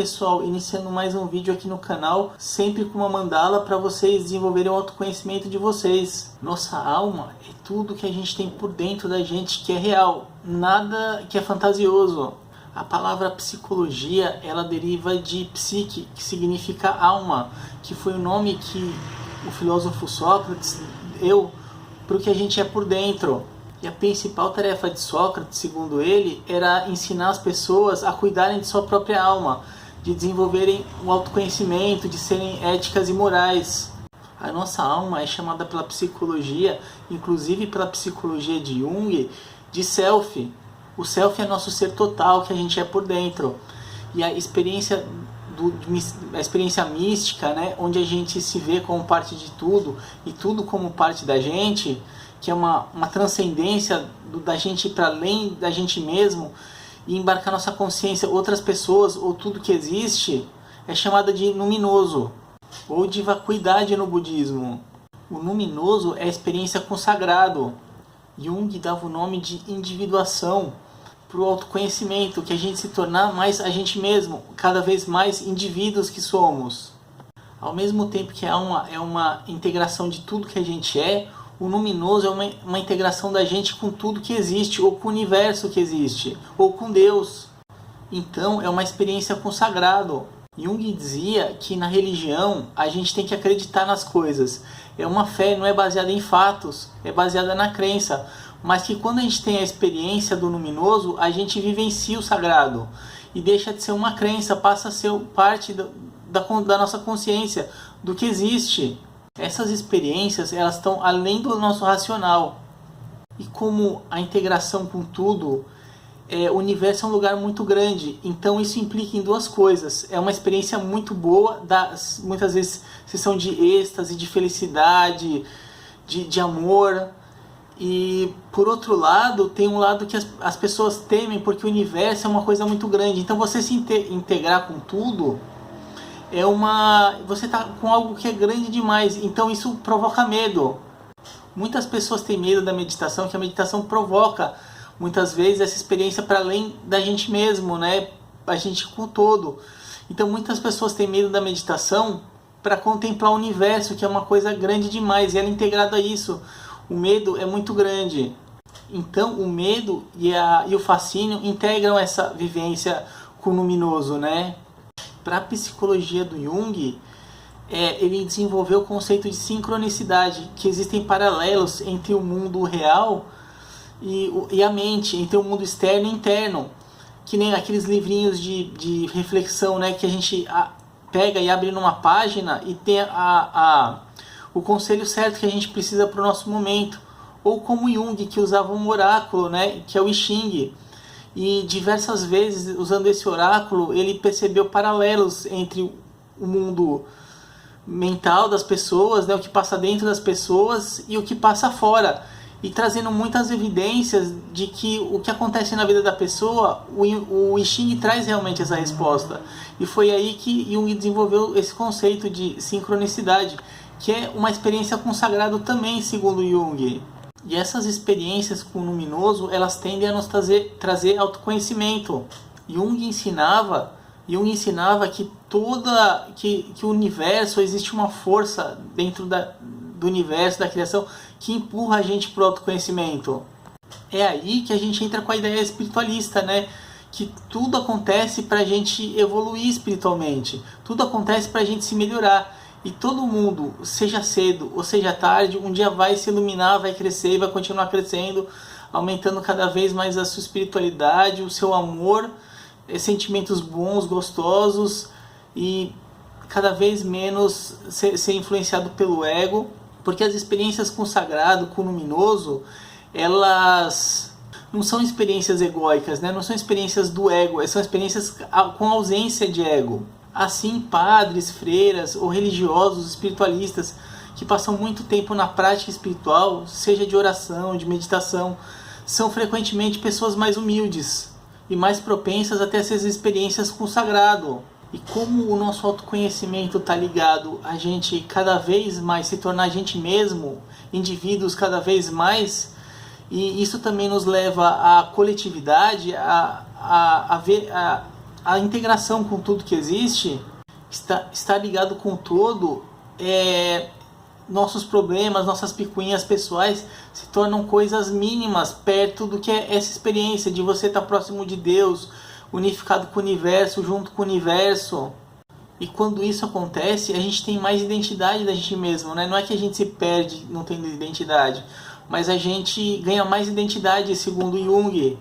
pessoal, iniciando mais um vídeo aqui no canal, sempre com uma mandala para vocês desenvolverem o autoconhecimento de vocês. Nossa alma é tudo que a gente tem por dentro da gente que é real, nada que é fantasioso. A palavra psicologia, ela deriva de psique, que significa alma, que foi o nome que o filósofo Sócrates deu para o que a gente é por dentro. E a principal tarefa de Sócrates, segundo ele, era ensinar as pessoas a cuidarem de sua própria alma, de desenvolverem o autoconhecimento, de serem éticas e morais. A nossa alma é chamada pela psicologia, inclusive pela psicologia de Jung, de self. O self é nosso ser total, que a gente é por dentro. E a experiência mística, né, onde a gente se vê como parte de tudo e tudo como parte da gente, que é uma transcendência da gente para além da gente mesmo e embarcar nossa consciência, outras pessoas ou tudo que existe, é chamada de luminoso ou de vacuidade no budismo. O luminoso é a experiência com o sagrado. Jung dava o nome de individuação para o autoconhecimento, que a gente se tornar mais a gente mesmo, cada vez mais indivíduos que somos. Ao mesmo tempo que a alma é uma integração de tudo que a gente é, o luminoso é uma integração da gente com tudo que existe, ou com o universo que existe, ou com Deus. Então é uma experiência com o sagrado. Jung dizia que na religião a gente tem que acreditar nas coisas. É uma fé, não é baseada em fatos, é baseada na crença. Mas que quando a gente tem a experiência do luminoso, a gente vivencia o sagrado. E deixa de ser uma crença, passa a ser parte da nossa consciência, do que existe. Essas experiências, elas estão além do nosso racional. E como a integração com tudo, o universo é um lugar muito grande. Então isso implica em duas coisas. É uma experiência muito boa, muitas vezes sensação de êxtase, de felicidade, de amor. E por outro lado, tem um lado que as pessoas temem, porque o universo é uma coisa muito grande. Então você se integrar com tudo, você está com algo que é grande demais, então isso provoca medo. Muitas pessoas têm medo da meditação, que a meditação provoca muitas vezes essa experiência para além da gente mesmo, né? A gente com o todo. Então muitas pessoas têm medo da meditação para contemplar o universo, que é uma coisa grande demais, e ela é integrada a isso. O medo é muito grande. Então o medo e o fascínio integram essa vivência com o luminoso, né? Para a psicologia do Jung, ele desenvolveu o conceito de sincronicidade, que existem paralelos entre o mundo real e a mente, entre o mundo externo e interno, que nem aqueles livrinhos de reflexão, né, que a gente pega e abre numa página e tem o conselho certo que a gente precisa para o nosso momento, ou como Jung, que usava um oráculo, né, que é o I Ching. E diversas vezes, usando esse oráculo, ele percebeu paralelos entre o mundo mental das pessoas, né, o que passa dentro das pessoas e o que passa fora. E trazendo muitas evidências de que o que acontece na vida da pessoa, o I Ching traz realmente essa resposta. E foi aí que Jung desenvolveu esse conceito de sincronicidade, que é uma experiência com o sagrado também, segundo Jung. E essas experiências com o luminoso, elas tendem a nos trazer autoconhecimento. Jung ensinava que o universo, existe uma força dentro do universo, da criação, que empurra a gente para o autoconhecimento. É aí que a gente entra com a ideia espiritualista, né? Que tudo acontece para a gente evoluir espiritualmente. Tudo acontece para a gente se melhorar. E todo mundo, seja cedo ou seja tarde, um dia vai se iluminar, vai crescer e vai continuar crescendo, aumentando cada vez mais a sua espiritualidade, o seu amor, sentimentos bons, gostosos, e cada vez menos ser influenciado pelo ego, porque as experiências com o sagrado, com o luminoso, elas não são experiências egóicas, né? Não são experiências do ego, são experiências com ausência de ego. Assim, padres, freiras ou religiosos espiritualistas que passam muito tempo na prática espiritual, seja de oração, de meditação, são frequentemente pessoas mais humildes e mais propensas a ter essas experiências com o sagrado. E como o nosso autoconhecimento está ligado a gente cada vez mais se tornar a gente mesmo, indivíduos cada vez mais, e isso também nos leva à coletividade, a a integração com tudo que existe, está ligado com o todo, nossos problemas, nossas picuinhas pessoais se tornam coisas mínimas perto do que é essa experiência de você estar próximo de Deus, unificado com o universo, junto com o universo. E quando isso acontece, a gente tem mais identidade da gente mesmo, né? Não é que a gente se perde não tendo identidade, mas a gente ganha mais identidade, segundo Jung.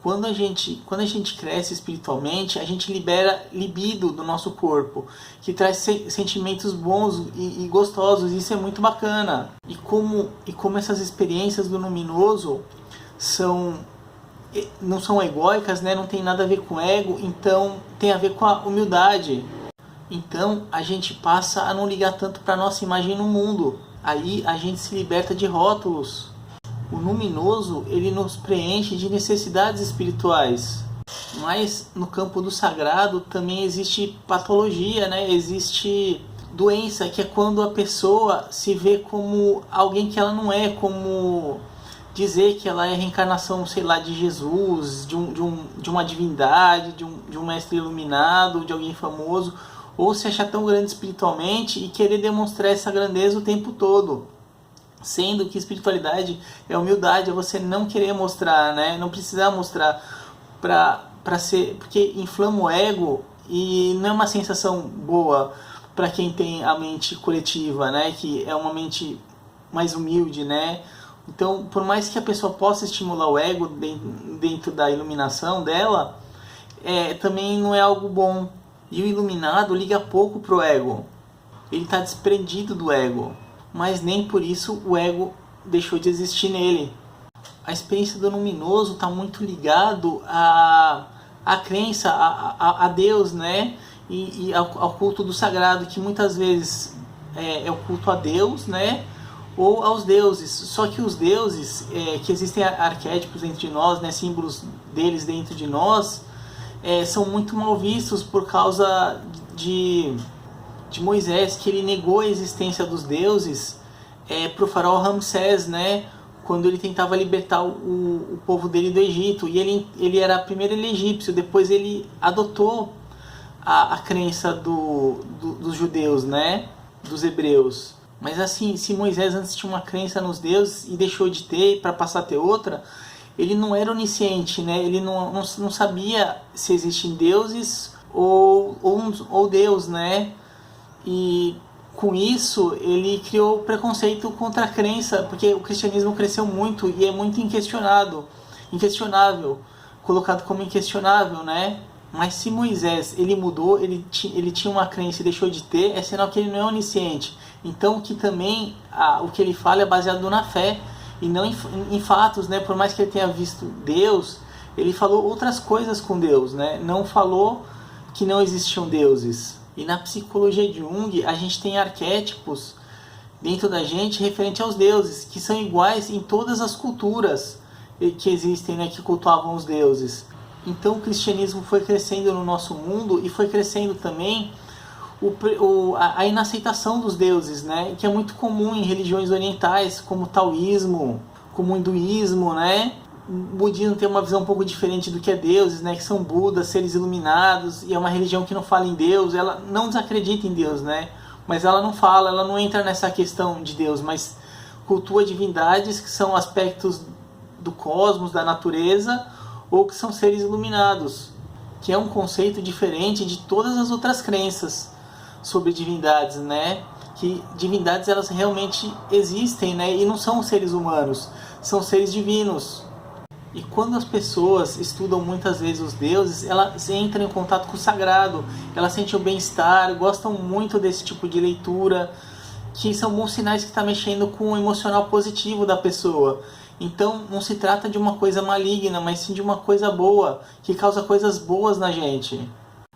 Quando a gente cresce espiritualmente, a gente libera libido do nosso corpo, que traz sentimentos bons e gostosos. Isso é muito bacana. E como essas experiências do luminoso não são egóicas, né? Não tem nada a ver com ego, então tem a ver com a humildade. Então a gente passa a não ligar tanto para a nossa imagem no mundo. Aí a gente se liberta de rótulos. O luminoso, ele nos preenche de necessidades espirituais. Mas no campo do sagrado também existe patologia, né? Existe doença, que é quando a pessoa se vê como alguém que ela não é, como dizer que ela é a reencarnação, sei lá, de Jesus, de uma divindade, de um mestre iluminado, de alguém famoso, ou se achar tão grande espiritualmente e querer demonstrar essa grandeza o tempo todo. Sendo que espiritualidade é humildade, é você não querer mostrar, né? Não precisar mostrar para ser, porque inflama o ego e não é uma sensação boa para quem tem a mente coletiva, né? Que é uma mente mais humilde, né? Então, por mais que a pessoa possa estimular o ego dentro da iluminação dela, também não é algo bom. E o iluminado liga pouco pro ego. Ele está desprendido do ego. Mas nem por isso o ego deixou de existir nele. A experiência do luminoso está muito ligado à crença, a Deus, né? E ao culto do sagrado, que muitas vezes é o culto a Deus, né? Ou aos deuses. Só que os deuses, que existem arquétipos dentro de nós, né? Símbolos deles dentro de nós, são muito mal vistos por causa de Moisés, que ele negou a existência dos deuses para o faraó Ramsés, né? Quando ele tentava libertar o povo dele do Egito. E ele era primeiro ele egípcio, depois ele adotou a crença dos judeus, né? Dos hebreus. Mas assim, se Moisés antes tinha uma crença nos deuses e deixou de ter para passar a ter outra, ele não era onisciente, né? Ele não sabia se existem deuses ou Deus, né? E com isso ele criou preconceito contra a crença, porque o cristianismo cresceu muito e é muito inquestionável, colocado como inquestionável, né? Mas se Moisés ele mudou, ele tinha uma crença e deixou de ter, é sinal que ele não é onisciente. Então que também o que ele fala é baseado na fé e não em fatos, né? Por mais que ele tenha visto Deus, ele falou outras coisas com Deus, né? Não falou que não existiam deuses. E na psicologia de Jung, a gente tem arquétipos dentro da gente referente aos deuses, que são iguais em todas as culturas que existem, né, que cultuavam os deuses. Então o cristianismo foi crescendo no nosso mundo e foi crescendo também a inaceitação dos deuses, né, que é muito comum em religiões orientais, como o taoísmo, como o hinduísmo, né? O budismo tem uma visão um pouco diferente do que é deuses, né? Que são Budas, seres iluminados, e é uma religião que não fala em Deus, ela não desacredita em Deus, né? Mas ela não entra nessa questão de Deus, mas cultua divindades que são aspectos do cosmos, da natureza, ou que são seres iluminados, que é um conceito diferente de todas as outras crenças sobre divindades, né? Que divindades elas realmente existem, né? E não são seres humanos, são seres divinos. E quando as pessoas estudam muitas vezes os deuses, elas entram em contato com o sagrado, elas sentem o bem-estar, gostam muito desse tipo de leitura, que são bons sinais que está mexendo com o emocional positivo da pessoa. Então não se trata de uma coisa maligna, mas sim de uma coisa boa, que causa coisas boas na gente.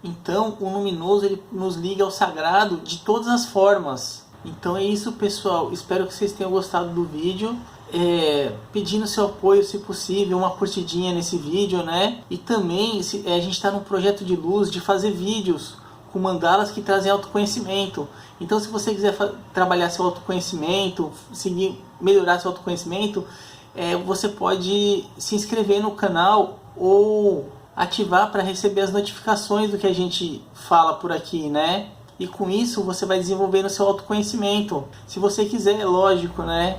Então o luminoso ele nos liga ao sagrado de todas as formas. Então é isso, pessoal, espero que vocês tenham gostado do vídeo. Pedindo seu apoio, se possível, uma curtidinha nesse vídeo, né? E também a gente está num projeto de luz de fazer vídeos com mandalas que trazem autoconhecimento. Então se você quiser trabalhar seu autoconhecimento, melhorar seu autoconhecimento, você pode se inscrever no canal ou ativar para receber as notificações do que a gente fala por aqui, né? E com isso você vai desenvolvendo o seu autoconhecimento. Se você quiser, é lógico, né?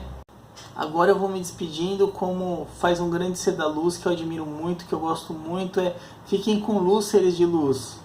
Agora eu vou me despedindo, como faz um grande ser da luz que eu admiro muito, que eu gosto muito, fiquem com luz, seres de luz.